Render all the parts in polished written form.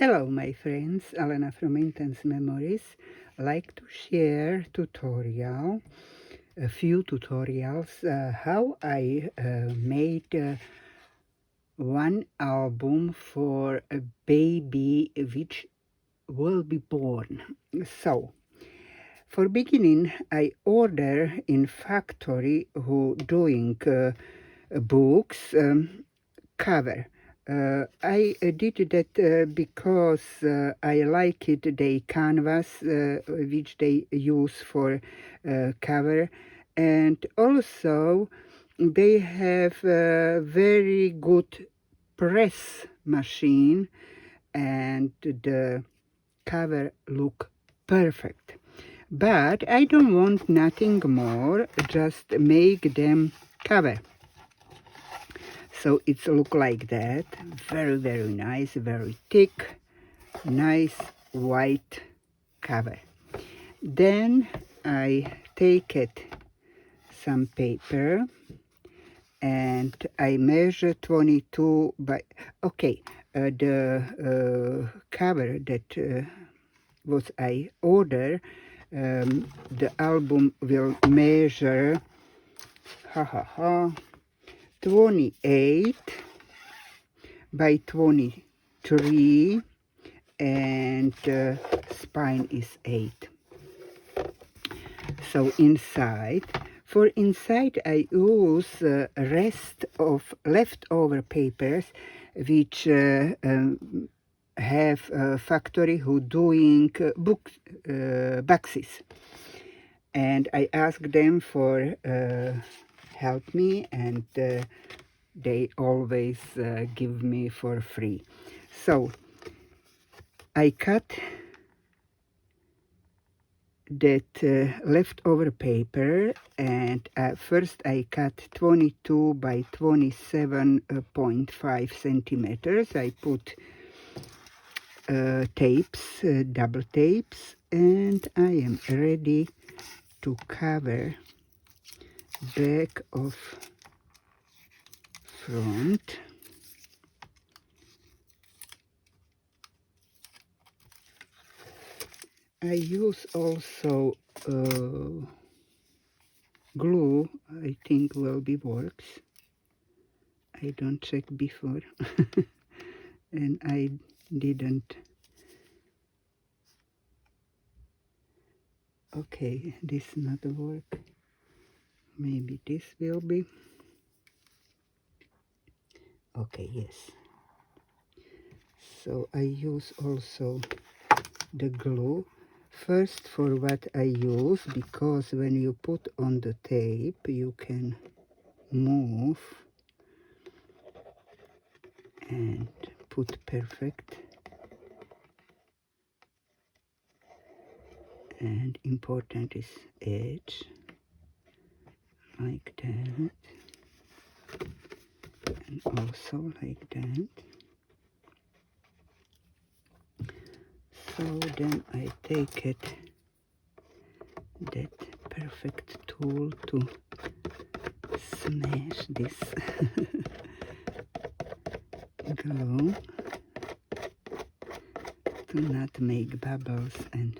Hello my friends, Alena from Intense Memories. I like to share a few tutorials how I made one album for a baby which will be born. So, for beginning, I order in factory who doing books cover. I did that because I like it, the canvas which they use for cover, and also they have a very good press machine and the cover look perfect. But I don't want nothing more, just make them cover. So it's look like that. Very nice, very thick, nice white cover. Then I take it some paper and I measure 22 by, okay, the cover that was I order, the album will measure 28 by 23 and spine is 8. So inside, I use rest of leftover papers which have a factory who doing boxes, and I ask them for help me, and they always give me for free. So I cut that leftover paper, and first I cut 22 by 27.5 centimeters. I put tapes, double tapes, and I am ready to cover back of front. I use also glue, I think will be works. I don't check before and I didn't. Okay, this not work. Maybe this will be. Okay, yes. So I use also the glue. First, for what I use, because when you put on the tape, you can move and put perfect. And important is edge, like that, and also like that. So then I take it, that perfect tool to smash this glue to not make bubbles, and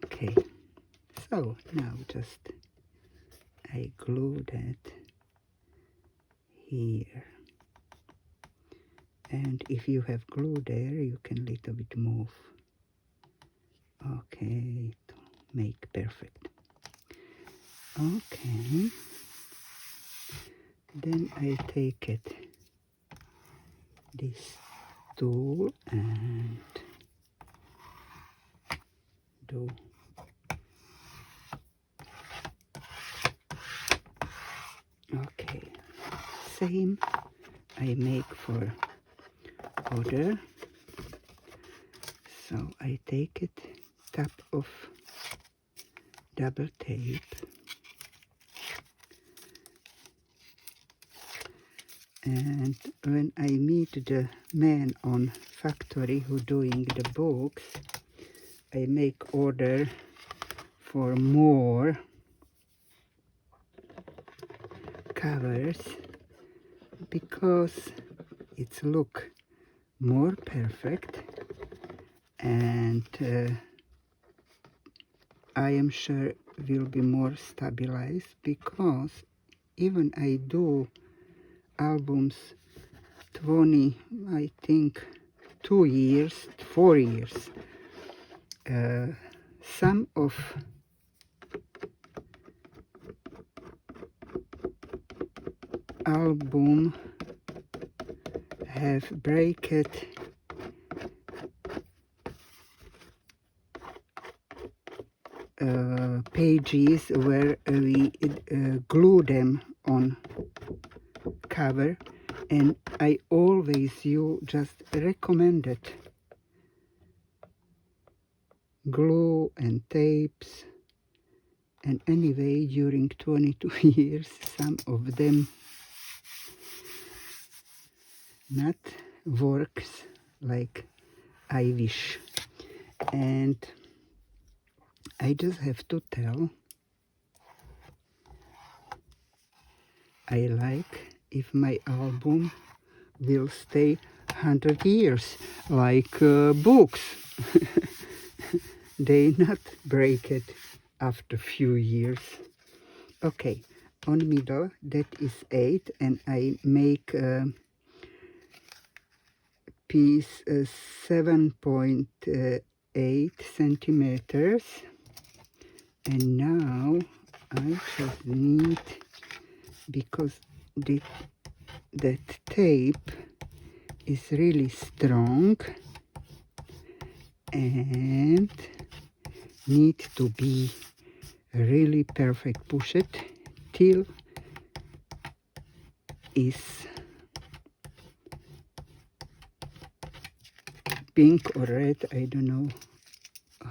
okay, so now just I glue that here, and if you have glue there you can little bit move, okay, to make perfect. Okay, then I take it, this tool, and do okay, same I make for other. So I take it, top of double tape, and when I meet the man on factory who doing the books, I make order for more covers, because it's look more perfect, and I am sure will be more stabilized, because even I do albums 20, I think 2 years, 4 years. Some of album have bracket pages where we glue them on cover, and I always you just recommended glue and tapes, and anyway during 22 years some of them not works like I wish. And I just have to tell, I like if my album will stay 100 years, like books. They not break it after few years. Okay, on middle that is 8, and I make piece 7.8 centimeters, and now I just need, because that tape is really strong and need to be really perfect, push it till is pink or red, I don't know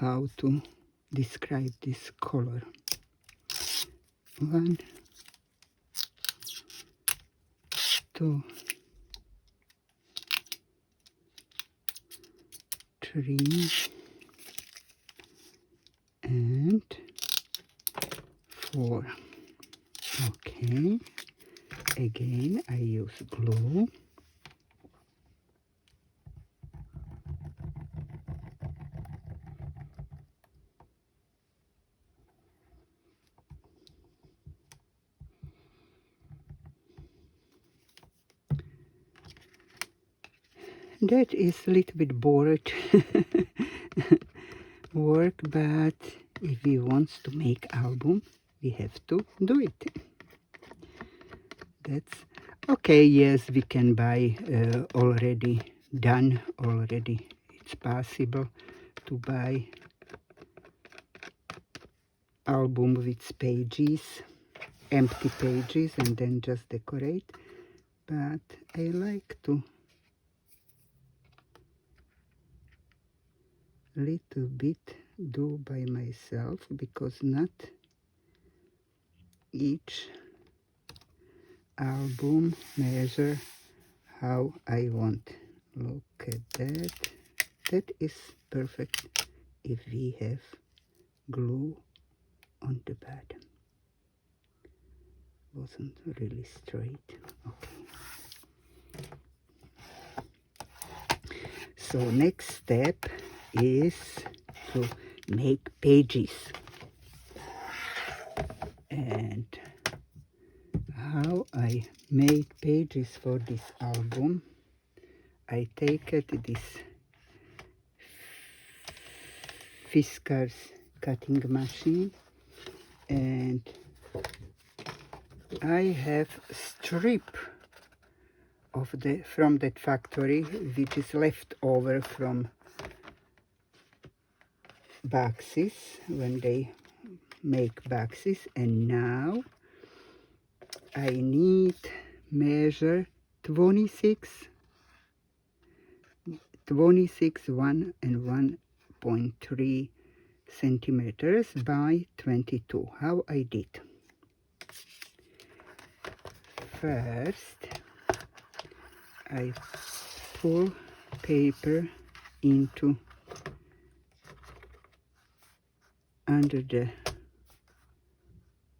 how to describe this color. 1, 2, 3, and 4. Okay, again I use glue. That is a little bit bored work, but if we want to make album, we have to do it. That's okay. Yes, we can buy already done already. It's possible to buy album with pages, empty pages, and then just decorate. But I like to little bit do by myself, because not each album measure how I want. Look at that. That is perfect if we have glue on the bottom. Wasn't really straight. Okay. So next step is to make pages. And how I make pages for this album, I take it this Fiskars cutting machine, and I have strip of from that factory which is left over from boxes when they make boxes, and now I need measure 26 1 and 1.3 centimeters by 22. How I did? First I pull paper into under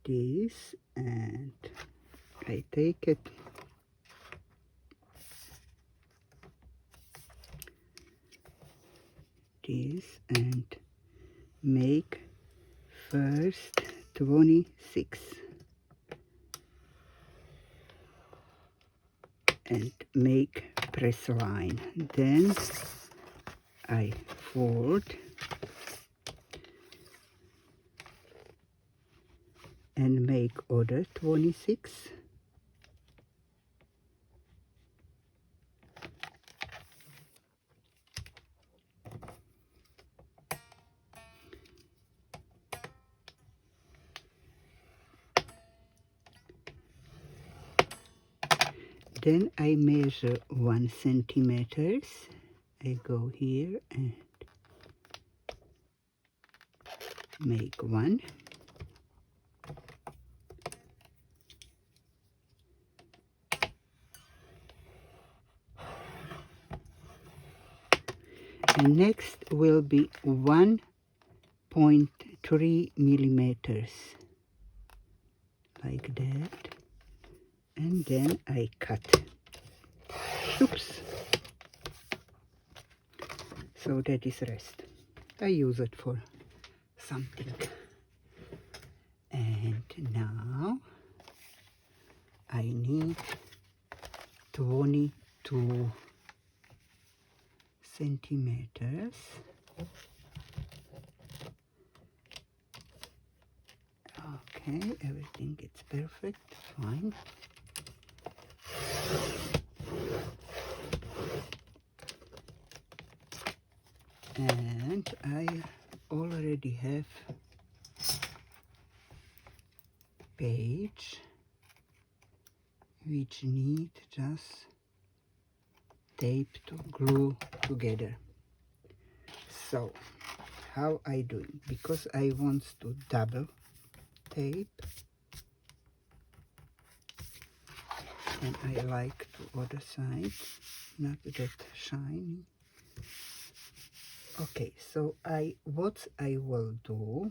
this, and I take it and make first 26 and make press line. Then I fold and make other 26. Then I measure 1 centimeters. I go here and make 1. And next will be 1.3 millimeters, like that. And then I cut. Oops. So that is rest. I use it for something. And now I need 22 centimeters. Okay, everything is perfect, fine. And I already have page which need just tape to glue together. So how I do it? Because I want to double tape, and I like to other side, not that shiny. Okay, so what I will do,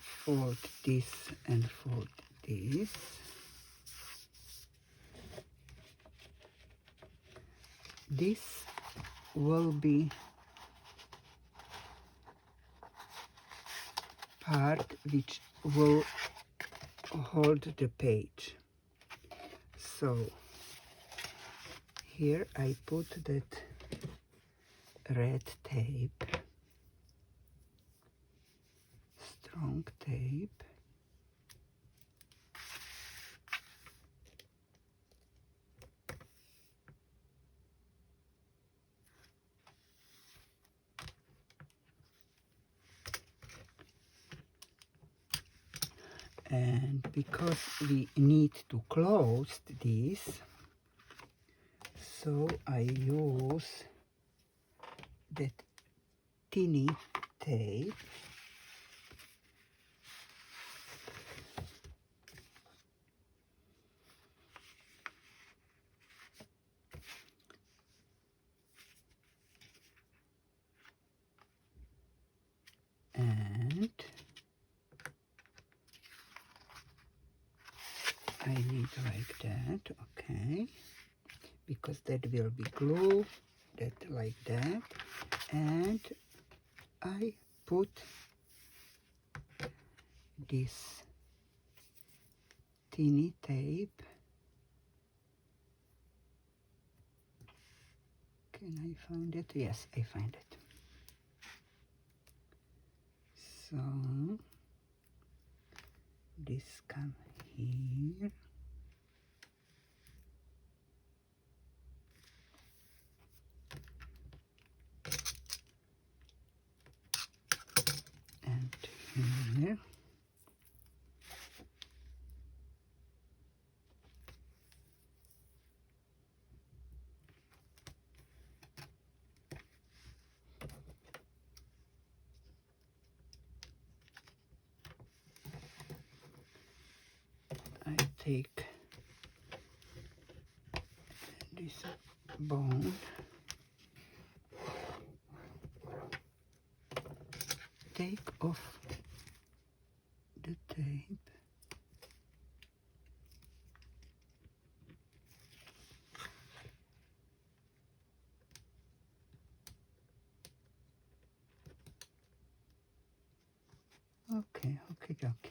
fold this and fold this. This will be part which will hold the page. So here I put that red tape, strong tape. And because we need to close this, so I use that tiny tape. And I need like that, okay, because that will be glue, that like that. And I put this tiny tape. Can I find it? Yes, I find it. So this come here. And here. I take this bone, take off the tape, Okay, okay, okay.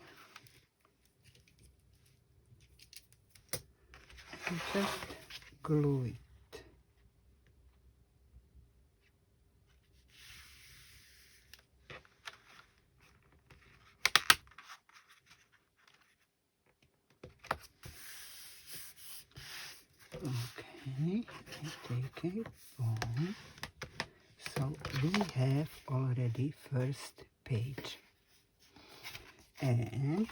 And just glue it. Okay, I take it on. So we have already first page, and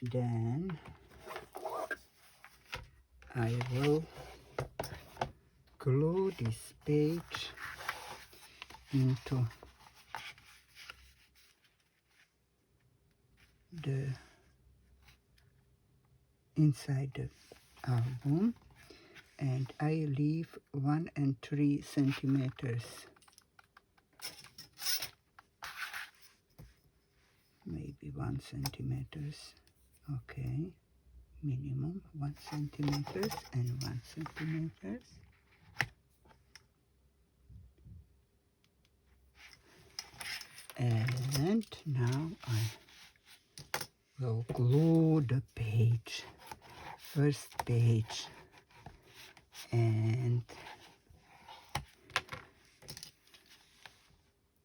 then I will glue this page into the inside the album, and I leave 1 and 3 centimeters, maybe 1 centimeters, okay, minimum 1 centimeters and 1 centimeters. And now I will glue the page, first page, and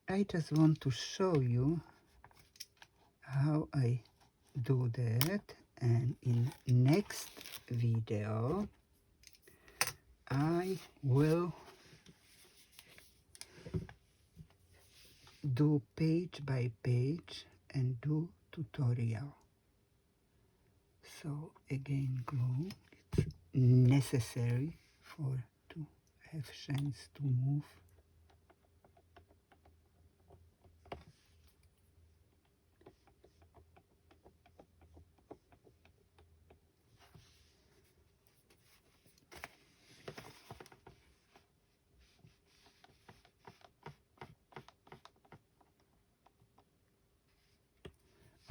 I just want to show you how I do that, and in next video I will do page by page and do tutorial. So again, glue, it's necessary for to have chance to move.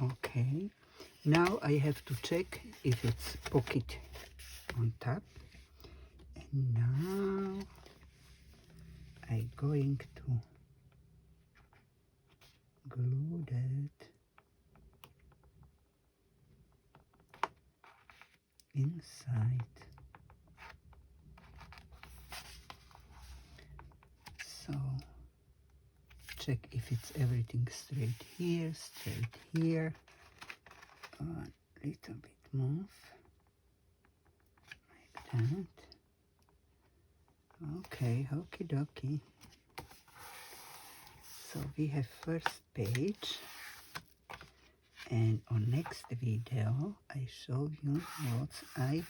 Okay, now I have to check if it's pocket on top, and now I'm going to glue that inside. So check if it's everything straight here, a little bit move like that. Okay, okie dokie. So we have first page, and on next video I show you what I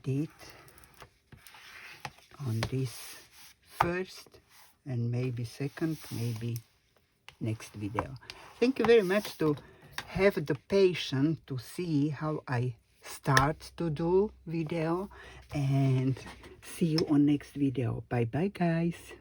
did on this first and maybe second, maybe next video. Thank you very much to have the patience to see how I start to do video, and see you on next video. Bye bye guys.